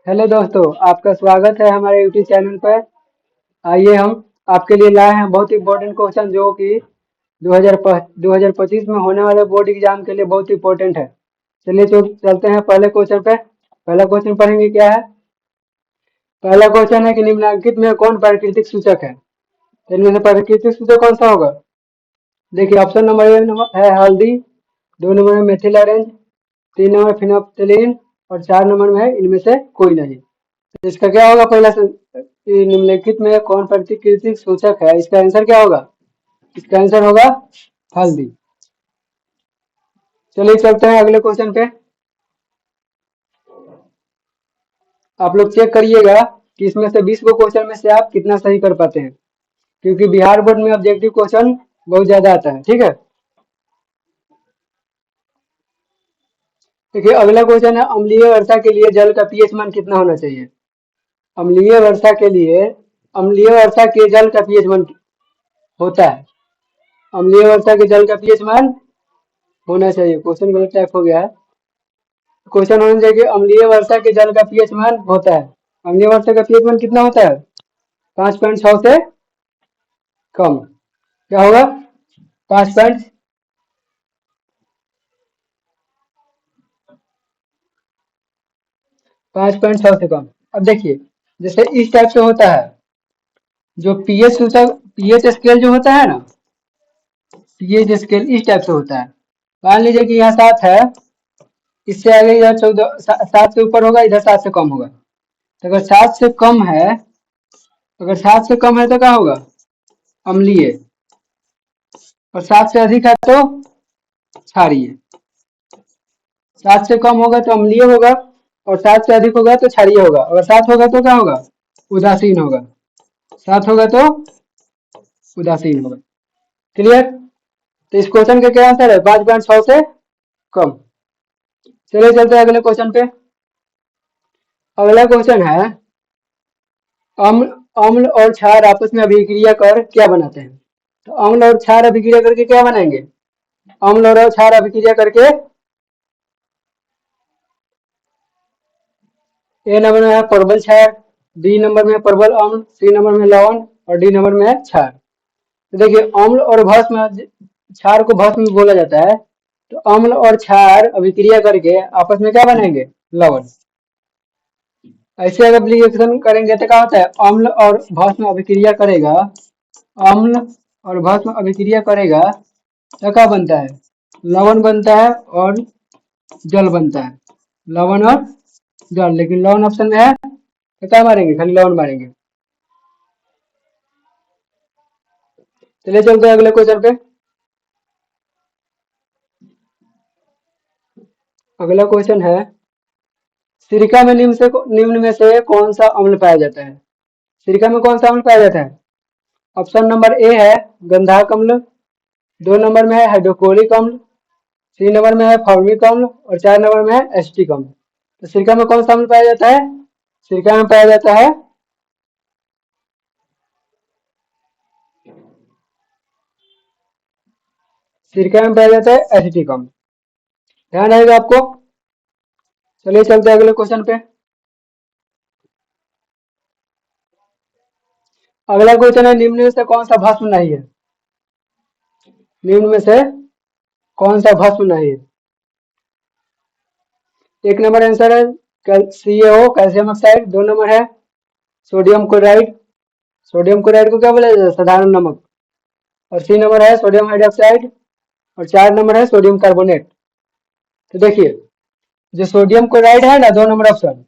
Hello दोस्तों, आपका स्वागत है हमारे यूट्यूब चैनल पर। आइए हम आपके लिए लाए हैं बहुत इम्पोर्टेंट क्वेश्चन जो कि 2025 में होने वाले बोर्ड एग्जाम के लिए बहुत इम्पोर्टेंट है। चलिए चलते हैं पहले क्वेश्चन पे। पहला क्वेश्चन पढ़ेंगे क्या है। पहला क्वेश्चन है कि निम्नलिखित में कौन प्राकृतिक सूचक है। तो इनमें से प्राकृतिक सूचक कौन सा होगा। देखिए ऑप्शन नंबर ए नंबर है हल्दी, 2 नंबर में मेथिल ऑरेंज, 3 नंबर फिनोप्थेलिन और 4 नंबर में है इनमें से कोई नहीं। तो इसका क्या होगा पहला कि निम्नलिखित में कौन प्राकृतिक सूचक है, इसका आंसर क्या होगा। इसका आंसर होगा हल्दी। चलिए चलते हैं अगले क्वेश्चन पे। आप लोग चेक करिएगा कि इसमें से 20 गो क्वेश्चन में से आप कितना सही कर पाते हैं, क्योंकि बिहार बोर्ड में ऑब्जेक्टिव क्वेश्चन बहुत ज्यादा आता है। ठीक है, देखिए अगला क्वेश्चन है अम्लीय वर्षा के लिए जल का पीएच मान कितना होना चाहिए। अम्लीय वर्षा के लिए अम्लीय वर्षा के जल का पीएच मान होता है। अम्लीय वर्षा के जल का पीएच मान होना चाहिए। क्वेश्चन गलत टाइप हो गया है। क्वेश्चन होना चाहिए कि अम्लीय वर्षा के जल का पीएच मान होता है। अम्लीय वर्षा का पीएच मान कितना होता है। 5.6 से कम। क्या होगा 5. 5.6 से कम। अब देखिए जैसे इस टाइप से होता है जो पीएच सूचक, पीएच स्केल जो होता है ना, पीएच स्केल इस टाइप से होता है। मान लीजिए कि यहाँ 7 है, इससे आगे इधर 14, 7 से ऊपर होगा, इधर 7 से कम होगा। तो अगर 7 से कम है, अगर 7 से कम है तो क्या होगा अम्लीय, और 7 से अधिक है तो क्षारीय। 7 से कम होगा तो अम्लीय होगा, और 7 से अधिक होगा तो क्षारीय होगा। अगर 7 होगा तो क्या होगा उदासीन होगा। 7 होगा तो उदासीन होगा। क्लियर। तो इस क्वेश्चन का क्या आंसर है 5.6 से कम। चलिए चलते हैं अगले क्वेश्चन पे। अगला क्वेश्चन है अम्ल अम्ल और क्षार आपस में अभिक्रिया कर क्या बनाते हैं। तो अम्ल और क्षार अभिक्रिया करके क्या बनाएंगे। अम्ल और क्षार अभिक्रिया करके ए नंबर में है परबल क्षार, बी नंबर में है परबल अम्ल, सी नंबर में लवण और डी नंबर में है क्षार। तो देखिए अम्ल और भस्म, क्षार को भस्म भी बोला जाता है। तो अम्ल और क्षार अभिक्रिया करके आपस में क्या बनाएंगे लवण। ऐसे अगर एप्लीकेशन करेंगे तो क्या होता है अम्ल और भस्म अभिक्रिया करेगा, अम्ल और भस्म अभिक्रिया करेगा तो क्या बनता है लवण बनता है और जल बनता है। लवण और जल, लेकिन लवण ऑप्शन में है तो क्या मारेंगे खाली लवण मारेंगे। चलिए चलते हैं अगले क्वेश्चन पे। अगला क्वेश्चन है सिरका में निम्न में से कौन सा अम्ल पाया जाता है। सिरका में कौन सा अम्ल पाया जाता है। ऑप्शन नंबर ए है गंधक अम्ल, 2 नंबर में है हाइड्रोक्लोरिक अम्ल, 3 नंबर में है फॉर्मिक अम्ल और 4 नंबर में है एसिटिक अम्ल। तो सिरका में कौन सा अम्ल पाया जाता है। सिरका में पाया जाता है सिरका में पाया जाता है एसिटिक अम्ल। ध्यान रहेगा आपको। चलिए चलते हैं अगले क्वेश्चन पे। अगला क्वेश्चन है निम्न में से कौन सा भस्म नहीं है। निम्न में से कौन सा भस्म नहीं है। 1 नंबर आंसर है CaO कैल्शियम ऑक्साइड, 2 नंबर है सोडियम क्लोराइड। सोडियम क्लोराइड को क्या बोला जाता है साधारण नमक। और 3 नंबर है सोडियम हाइड्रोक्साइड और 4 नंबर है सोडियम कार्बोनेट। तो देखिए जो सोडियम क्लोराइड है ना 2 नंबर ऑप्शन,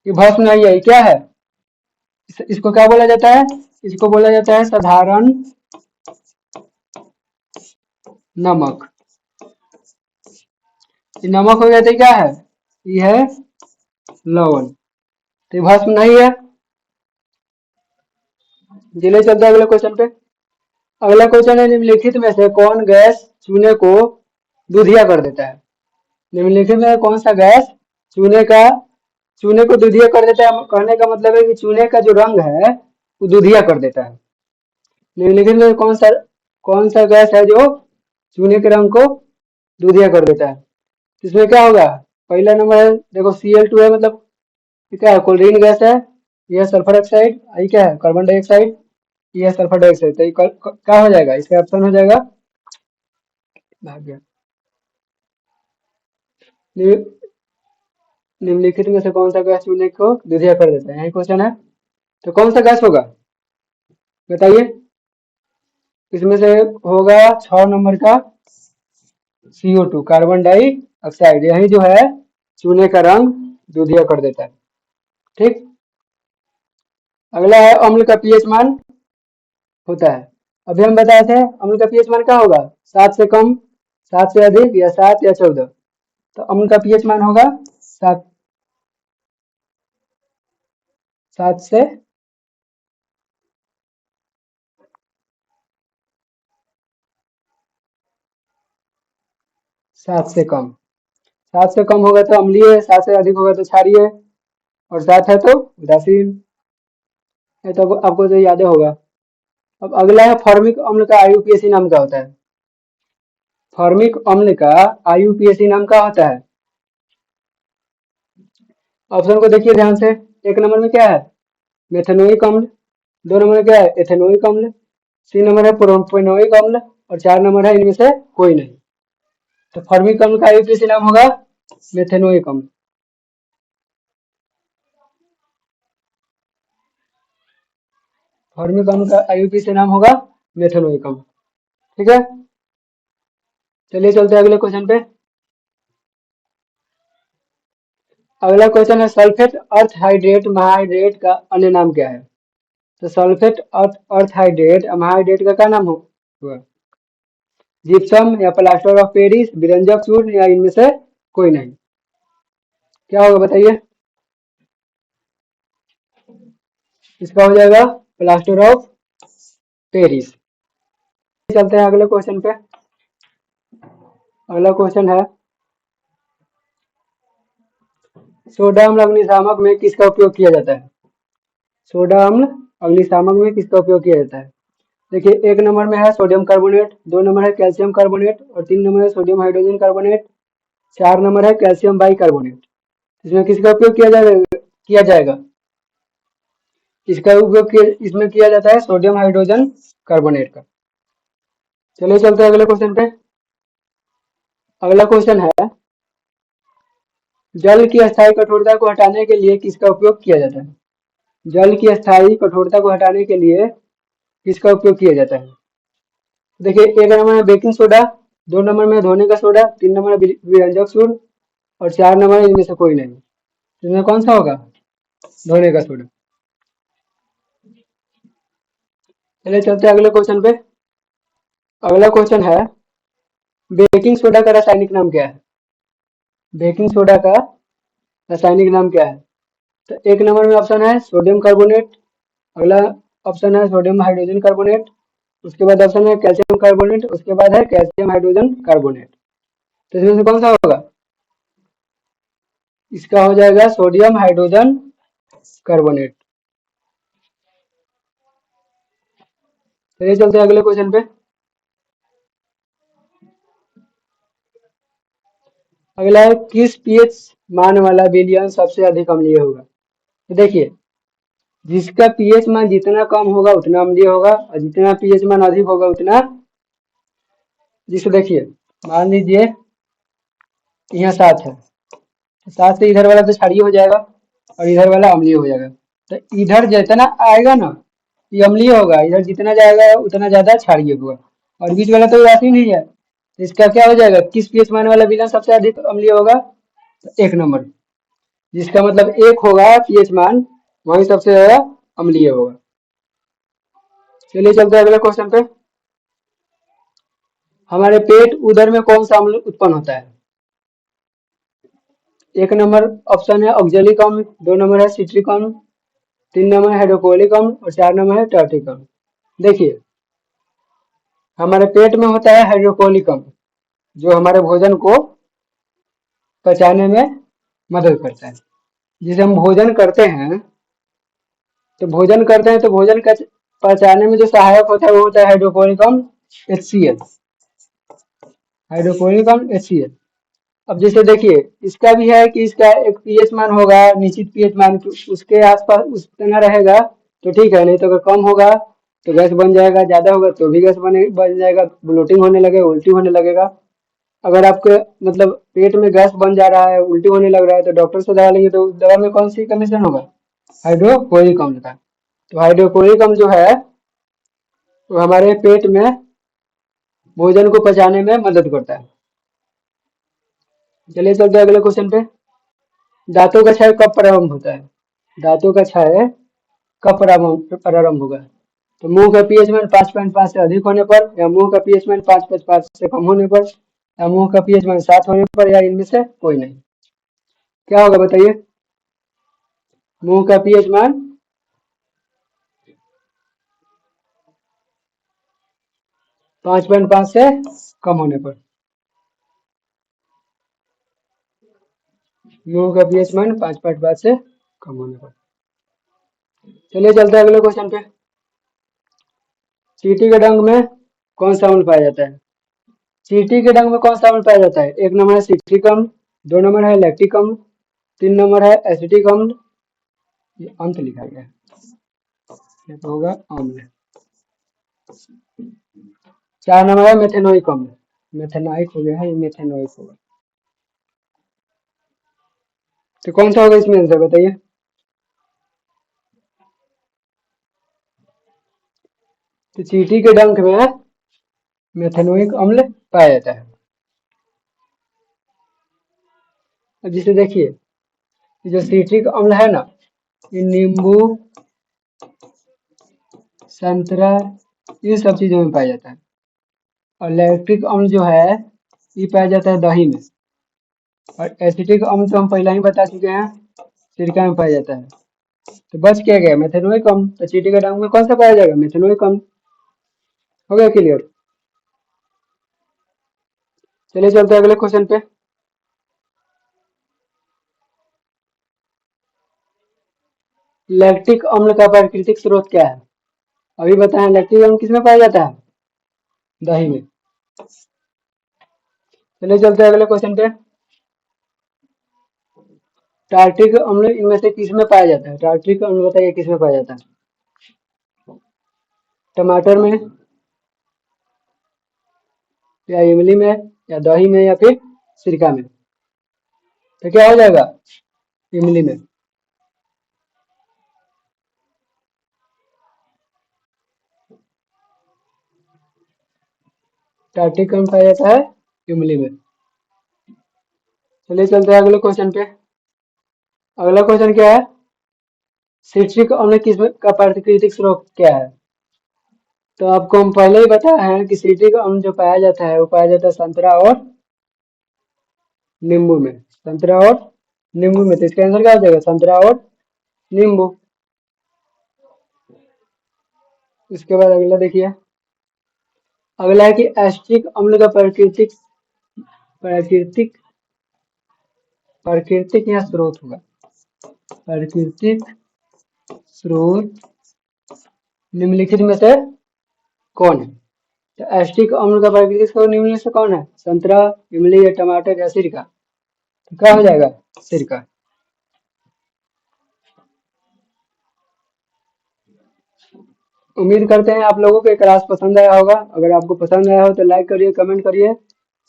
ये भस्म नहीं है। ये क्या है इसको क्या बोला जाता है। इसको बोला जाता है साधारण नमक। ये नमक हो गया तो क्या है ये है लवण। तो ये भस्म नहीं है। जिले चलते हैं अगले क्वेश्चन पे। अगला क्वेश्चन है निम्नलिखित में से कौन गैस चूने को दूधिया कर देता है। निम्नलिखित में कौन सा गैस चूने का चूने को दूधिया कर देता है। कहने का मतलब है कि चूने का जो रंग है वो दूधिया कर देता है। निम्नलिखित में कौन सा गैस है जो चूने के रंग को दूधिया कर देता है। इसमें क्या होगा पहला नंबर है देखो Cl2 है, मतलब ये क्या है, क्लोरीन गैस है, यह सल्फर ऑक्साइड, ये क्या है, कार्बन डाइऑक्साइड, यह सल्फर डाइऑक्साइड। तो ये क्या हो जाएगा, इसका ऑप्शन हो जाएगा, भाग गया। नि- निम्नलिखित में से कौन सा गैस चूने को दुधिया कर देता है, यही क्वेश्चन है। तो कौन सा गैस होगा बताइए, इसमें से होगा 6 नंबर का CO2 कार्बन डाइऑक्साइड, यही जो है चूने का रंग दूधिया कर देता है। ठीक, अगला है अम्ल का पीएच मान होता है। अभी हम बताए थे अम्ल का पीएच मान क्या होगा, 7 से कम, 7 से अधिक, या 7 या 14। तो अम्ल का पीएच मान होगा 7, 7 से 7 से कम। 7 से कम होगा तो अम्लीय, 7 से अधिक होगा तो क्षारीय, और 7 है तो उदासीन। ये तो आपको तो याद होगा। अब अगला है फॉर्मिक अम्ल का आईयूपीएसी नाम क्या होता है। फॉर्मिक अम्ल का आईयूपीएसी नाम क्या होता है। ऑप्शन को देखिए ध्यान से। 1 नंबर में क्या है, मेथेनोइक अम्ल। 2 नंबर में क्या है, एथेनोइक अम्ल। 3 नंबर है प्रोपेनोइक अम्ल, और 4 नंबर है इनमें से कोई नहीं। तो फॉर्मिक अम्ल का आईयूपीएसी नाम होगा मेथेनोइक अम्ल। फॉर्मिक अम्ल का आईयूपीएसी नाम होगा मेथेनोइक अम्ल। ठीक है, चलिए चलते हैं अगले क्वेश्चन पे। अगला क्वेश्चन है सल्फेट अर्थ हाइड्रेट महाहाइड्रेट का अन्य नाम क्या है। तो सल्फेट अर्थ हाइड्रेट महाहाइड्रेट का क्या नाम हुआ, जिप्सम, या प्लास्टर ऑफ पेरिस, विरंजक चूर्ण, या इनमें से कोई नहीं। क्या होगा बताइए, इसका हो जाएगा प्लास्टर ऑफ पेरिस। चलते हैं अगले क्वेश्चन पे। अगला क्वेश्चन है सोडा अम्ल अग्निशामक में किसका उपयोग किया जाता है। सोडा अम्ल अग्निशामक में किसका उपयोग किया जाता है। देखिए 1 नंबर में है सोडियम कार्बोनेट, 2 नंबर है कैल्शियम कार्बोनेट, और 3 नंबर है सोडियम हाइड्रोजन कार्बोनेट, 4 नंबर है कैल्शियम बाई कार्बोनेट। इसमें किसका उपयोग किया जाएगा, इसका उपयोग इसमें किया जाता है सोडियम हाइड्रोजन कार्बोनेट का। चलिए चलते हैं अगले क्वेश्चन पे। अगला क्वेश्चन है जल की अस्थायी कठोरता को हटाने के लिए किसका उपयोग किया जाता है। जल की अस्थायी कठोरता को हटाने के लिए किसका उपयोग किया जाता है। देखिए 1 नंबर में बेकिंग सोडा, 2 नंबर में धोने का सोडा, 3 नंबर में विरंजक चूर्ण, और 4 नंबर इनमें से कोई नहीं। इसमें कौन सा होगा, धोने का सोडा। चलिए चलते हैं अगले क्वेश्चन पे। अगला क्वेश्चन है बेकिंग सोडा का रासायनिक नाम क्या है। बेकिंग सोडा का रासायनिक नाम क्या है। तो 1 नंबर में ऑप्शन है सोडियम कार्बोनेट, अगला ऑप्शन है सोडियम हाइड्रोजन कार्बोनेट, उसके बाद ऑप्शन है कैल्शियम कार्बोनेट, उसके बाद है कैल्शियम हाइड्रोजन कार्बोनेट। तो इसमें से कौन सा होगा, इसका हो जाएगा सोडियम हाइड्रोजन कार्बोनेट। चलिए चलते हैं अगले क्वेश्चन पे। अगला है किस पीएच मान वाला विलयन सबसे अधिक अम्लीय होगा। तो देखिए जिसका पीएच मान जितना कम होगा उतना अम्लीय होगा, और जितना पीएच मान अधिक होगा उतना, जिसे देखिए मान लीजिए यहाँ 7 है, 7 से इधर वाला तो क्षारीय हो जाएगा, और इधर वाला अम्लीय हो जाएगा। तो इधर जितना आएगा ना ये अम्लीय होगा, इधर जितना जाएगा उतना ज्यादा क्षारीय होगा, और बीच वाला तो उदासीन ही है। तो इसका क्या हो जाएगा, किस पीएच मान वाला विलयन सबसे अधिक अम्लीय होगा। तो 1 नंबर, जिसका मतलब 1 होगा पीएच मान, वही सबसे ज्यादा अम्लीय होगा। चलिए चलते हैं अगले क्वेश्चन पे। हमारे पेट उदर में कौन सा अम्ल उत्पन्न होता है। 1 नंबर ऑप्शन है ऑक्जेलिक अम्ल, 2 नंबर है सिट्रिक अम्ल, 3 नंबर है हाइड्रोक्लोरिक अम्ल, और 4 नंबर है टार्टिक अम्ल। देखिए हमारे पेट में होता है हाइड्रोक्लोरिक अम्ल, जो हमारे भोजन को पचाने में मदद करता है। जिसे हम भोजन करते हैं, तो भोजन का पचाने में जो सहायक होता है वो होता है हाइड्रोक्लोरिक अम्ल HCl, हाइड्रोक्लोरिक अम्ल HCl। अब जैसे देखिए इसका भी है कि इसका एक पीएच मान होगा, निश्चित पीएच मान उसके आसपास उतना रहेगा तो ठीक है, नहीं तो अगर कम होगा तो गैस बन जाएगा, ज्यादा होगा तो भी गैस बन जाएगा, ब्लोटिंग होने लगेगा, उल्टी होने लगेगा। अगर आपके मतलब पेट में गैस बन जा रहा है, उल्टी होने लग रहा है, तो डॉक्टर से दवा लेंगे तो दवा में कौन सी कमीशन होगा? हाइड्रोक्लोरिक अम्ल का। तो हाइड्रोक्लोरिक अम्ल जो है वो हमारे पेट में भोजन को पचाने में मदद करता है। चलिए चलते हैं अगले क्वेश्चन पे। दांतों का क्षय कब प्रारंभ होता है? दांतों का क्षय कब प्रारंभ होगा? तो मुंह का पीएच मान 5.5 से अधिक होने पर, या मुंह का पीएच मान 5.5 से कम होने पर, या मुंह का पीएच मान 7 होने पर, या इनमें से कोई नहीं। क्या होगा बताइए? मुंह का पीएच मान 5.5 से कम होने पर, मुंह का पीएच मान 5.5 से कम होने पर। चलिए चलते हैं अगले क्वेश्चन पे। चींटी के डंक में कौन सा अम्ल पाया जाता है? चींटी के डंक में कौन सा अम्ल पाया जाता है? एक नंबर है सिट्रिक अम्ल, 2 नंबर है लैक्टिक अम्ल, 3 नंबर है एसिटिक अम्ल, ये अंत लिखा गया है, ये तो होगा अम्ल। 4 नंबर है मेथेनोइक अम्ल, मेथेनोइक हो गया है, ये मेथेनोइक होगा। तो कौन सा होगा इसमें आंसर बताइए? तो चींटी के डंक में मेथेनोइक अम्ल पाया जाता है। अब जिसे देखिए जो सिट्रिक अम्ल है ना, ये नींबू, संतरा, इन सब चीजों में पाया जाता है। और लैक्टिक अम्ल जो है ये पाया जाता है दही में। और एसिटिक अम्ल तो हम पहले ही बता चुके हैं, सिरका में पाया जाता है। तो बच क्या गया? मेथेनोइक अम्ल। तो चींटी के डंक में कौन सा पाया जाएगा? मेथेनोइक अम्ल। हो गया क्लियर? चलिए चलते हैं अगले क्वेश्चन पे। लैक्टिक अम्ल का प्राकृतिक स्रोत क्या है? अभी बताएं, लैक्टिक अम्ल किसमें पाया जाता है? दही में। चलिए चलते हैं अगले क्वेश्चन पे। टार्ट्रिक अम्ल इनमें से किसमें पाया जाता है? टार्ट्रिक अम्ल बताइए किसमें पाया जाता है? टमाटर में, या इमली में, या दही में, या फिर सिरका में? तो क्या हो जाएगा? इमली में। टार्ट्रिक अम्ल पाया जाता है इमली में। चलिए चलते हैं अगले क्वेश्चन पे। अगला क्वेश्चन क्या है? सिट्रिक अम्ल किसमें का प्राकृतिक स्रोत क्या है? तो आपको हम पहले ही बताया है कि सिट्रिक अम्ल जो पाया जाता है वो पाया जाता है संतरा और नींबू में। संतरा और नींबू में। तो इसका आंसर क्या हो जाएगा? संतरा और नींबू। इसके बाद अगला देखिए। अगला है कि एस्टिक अम्ल का प्राकृतिक प्राकृतिक प्राकृतिक या स्रोत होगा। प्राकृतिक स्रोत निम्नलिखित में से कौन है? तो एस्टिक अम्ल का प्राकृतिक स्रोत निम्नलिखित में से कौन है? संतरा, इमली, या टमाटर, या सिरका? तो क्या हो जाएगा? सिरका। उम्मीद करते हैं आप लोगों को ये क्लास पसंद आया होगा। अगर आपको पसंद आया हो तो लाइक करिए, कमेंट करिए,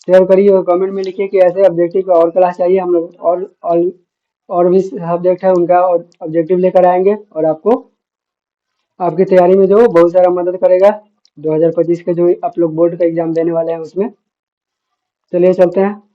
शेयर करिए, और कमेंट में लिखिए कि ऐसे ऑब्जेक्टिव का और क्लास चाहिए। हम लोग और भी सब्जेक्ट है उनका और ऑब्जेक्टिव लेकर आएंगे, और आपको आपकी तैयारी में जो बहुत सारा मदद करेगा 2025 के जो आप लोग बोर्ड का एग्जाम देने वाले हैं उसमें। चलिए चलते हैं।